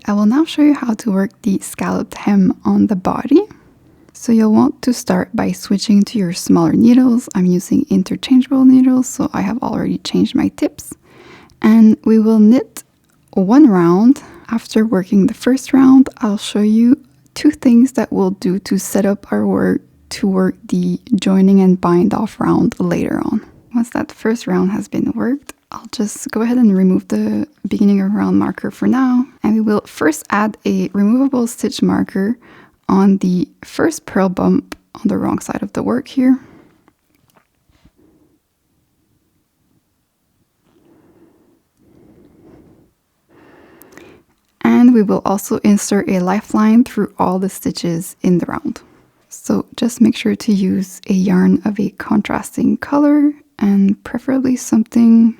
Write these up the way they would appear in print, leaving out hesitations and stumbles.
I will now show you how to work the scalloped hem on the body. So you'll want to start by switching to your smaller needles. I'm using interchangeable needles, so I have already changed my tips. And we will knit one round. After working the first round, I'll show you two things that we'll do to set up our work to work the joining and bind off round later on. Once that first round has been worked, I'll just go ahead and remove the beginning of round marker for now. And we will first add a removable stitch marker on the first purl bump on the wrong side of the work here. And we will also insert a lifeline through all the stitches in the round. So just make sure to use a yarn of a contrasting color and preferably something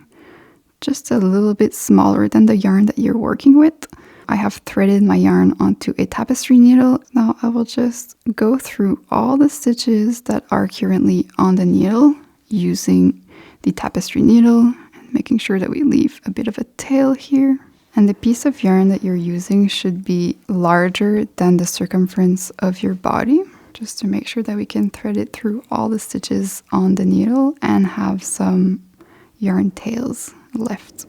just a little bit smaller than the yarn that you're working with. I have threaded my yarn onto a tapestry needle. Now I will just go through all the stitches that are currently on the needle using the tapestry needle and making sure that we leave a bit of a tail here. And the piece of yarn that you're using should be larger than the circumference of your body, just to make sure that we can thread it through all the stitches on the needle and have some yarn tails left.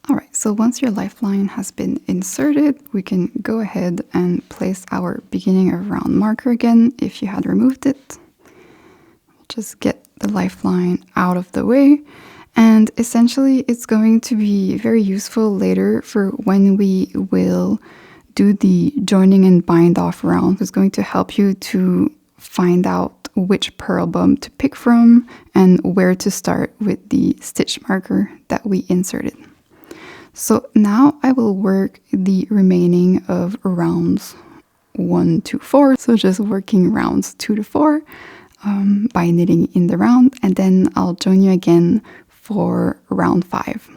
Alright, so once your lifeline has been inserted, we can go ahead and place our beginning of round marker again if you had removed it. We'll just get the lifeline out of the way, and essentially it's going to be very useful later for when we will do the joining and bind off round. It's going to help you to find out which purl bump to pick from and where to start with the stitch marker that we inserted. So now I will work the remaining of rounds 1 to 4. So just working rounds 2 to 4 by knitting in the round, and then I'll join you again for round 5.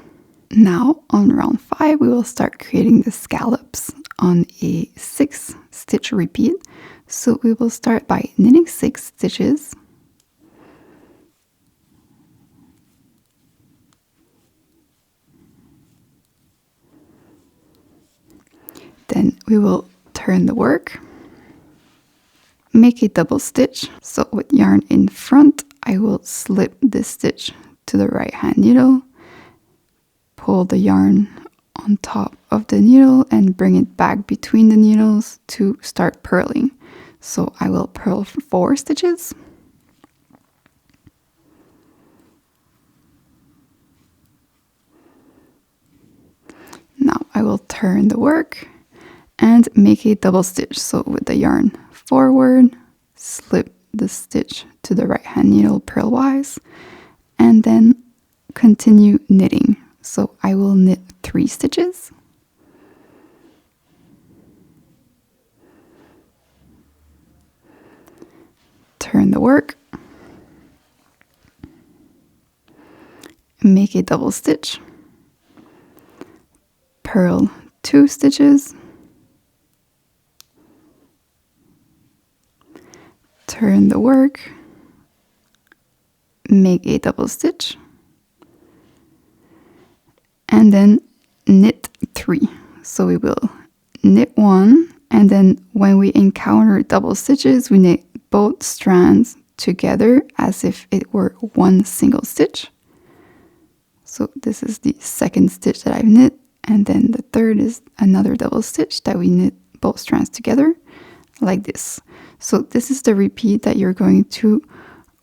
Now on round 5, we will start creating the scallops on a 6 stitch repeat. So we will start by knitting 6 stitches. Then we will turn the work, make a double stitch. So with yarn in front, I will slip this stitch to the right hand needle, pull the yarn on top of the needle and bring it back between the needles to start purling. So I will purl 4 stitches. Now I will turn the work and make a double stitch. So with the yarn forward, slip the stitch to the right hand needle purlwise, and then continue knitting. So I will knit 3 stitches. Turn the work, make a double stitch, purl 2 stitches, turn the work, make a double stitch, and then knit 3. So we will knit 1, and then when we encounter double stitches, we knit both strands together as if it were one single stitch. So this is the second stitch that I've knit, and then the third is another double stitch that we knit both strands together like this. So this is the repeat that you're going to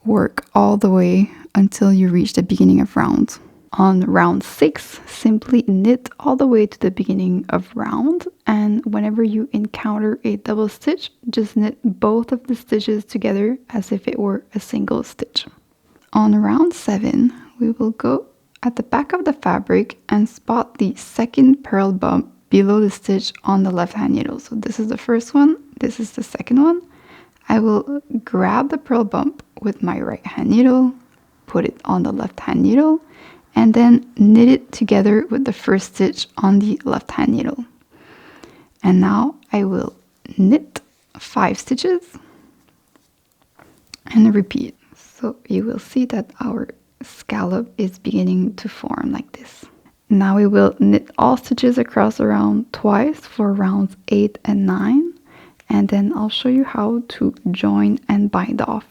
work all the way until you reach the beginning of round. On round 6, simply knit all the way to the beginning of round, and whenever you encounter a double stitch, just knit both of the stitches together as if it were a single stitch. On round 7, we will go at the back of the fabric and spot the second purl bump below the stitch on the left hand needle. So this is the first one, this is the second one. I will grab the purl bump with my right hand needle, put it on the left hand needle, and then knit it together with the first stitch on the left hand needle. And now I will knit 5 stitches and repeat. So you will see that our scallop is beginning to form like this. Now we will knit all stitches across the round twice for rounds 8 and 9, and then I'll show you how to join and bind off.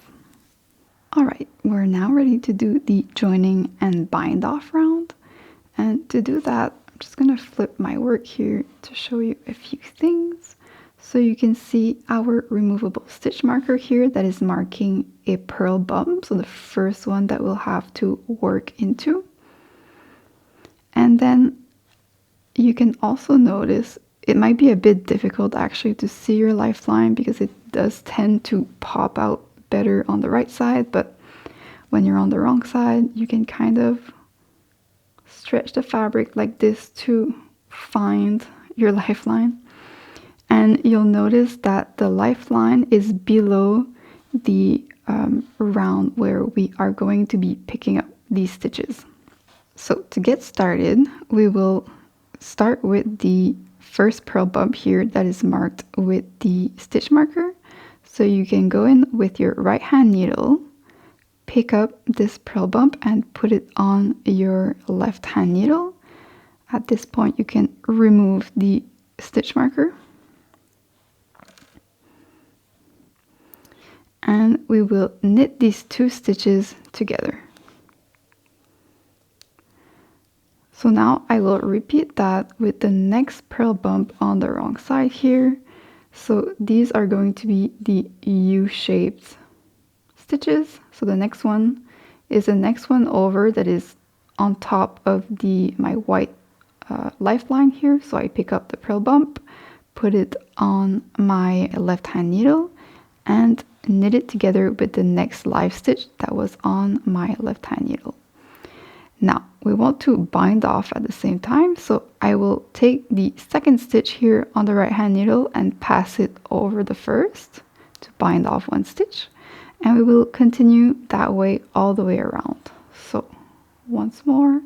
Alright, we're now ready to do the joining and bind off round, and to do that I'm just going to flip my work here to show you a few things. So you can see our removable stitch marker here that is marking a purl bump, so the first one that we'll have to work into. And then you can also notice it might be a bit difficult actually to see your lifeline because it does tend to pop out better on the right side, but when you're on the wrong side you can kind of stretch the fabric like this to find your lifeline. And you'll notice that the lifeline is below the round where we are going to be picking up these stitches. So to get started, we will start with the first purl bump here that is marked with the stitch marker. So you can go in with your right hand needle, pick up this purl bump and put it on your left hand needle. At this point you can remove the stitch marker. And we will knit these 2 stitches together. So now I will repeat that with the next purl bump on the wrong side here. So these are going to be the U-shaped stitches. So the next one is the next one over that is on top of my white lifeline here. So I pick up the purl bump, put it on my left hand needle and knit it together with the next live stitch that was on my left hand needle. Now we want to bind off at the same time, so I will take the second stitch here on the right hand needle and pass it over the first to bind off 1 stitch, and we will continue that way all the way around. So once more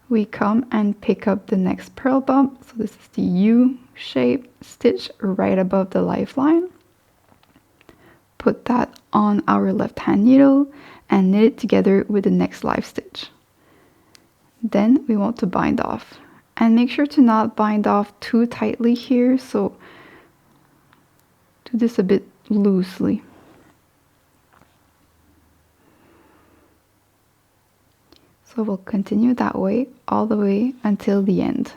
we come and pick up the next purl bump, so this is the U-shaped stitch right above the lifeline. Put that on our left hand needle and knit it together with the next live stitch. Then we want to bind off, and make sure to not bind off too tightly here, so do this a bit loosely. So we'll continue that way all the way until the end,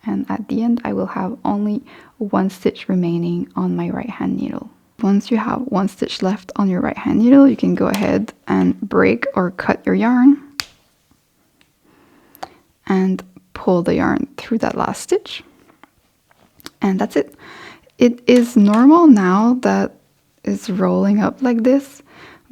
and at the end I will have only 1 stitch remaining on my right hand needle. Once you have 1 stitch left on your right hand needle, you can go ahead and break or cut your yarn and pull the yarn through that last stitch. And that's it. It is normal now that it's rolling up like this,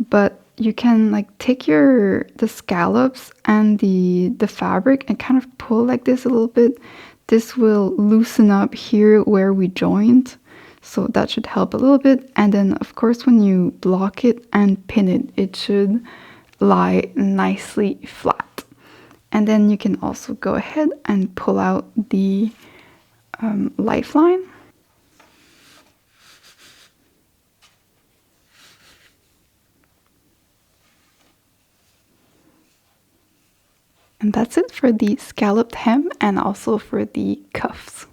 but you can like take the scallops and the fabric and kind of pull like this a little bit. This will loosen up here where we joined, so that should help a little bit. And then of course when you block it and pin it, it should lie nicely flat. And then you can also go ahead and pull out the lifeline. And that's it for the scalloped hem and also for the cuffs.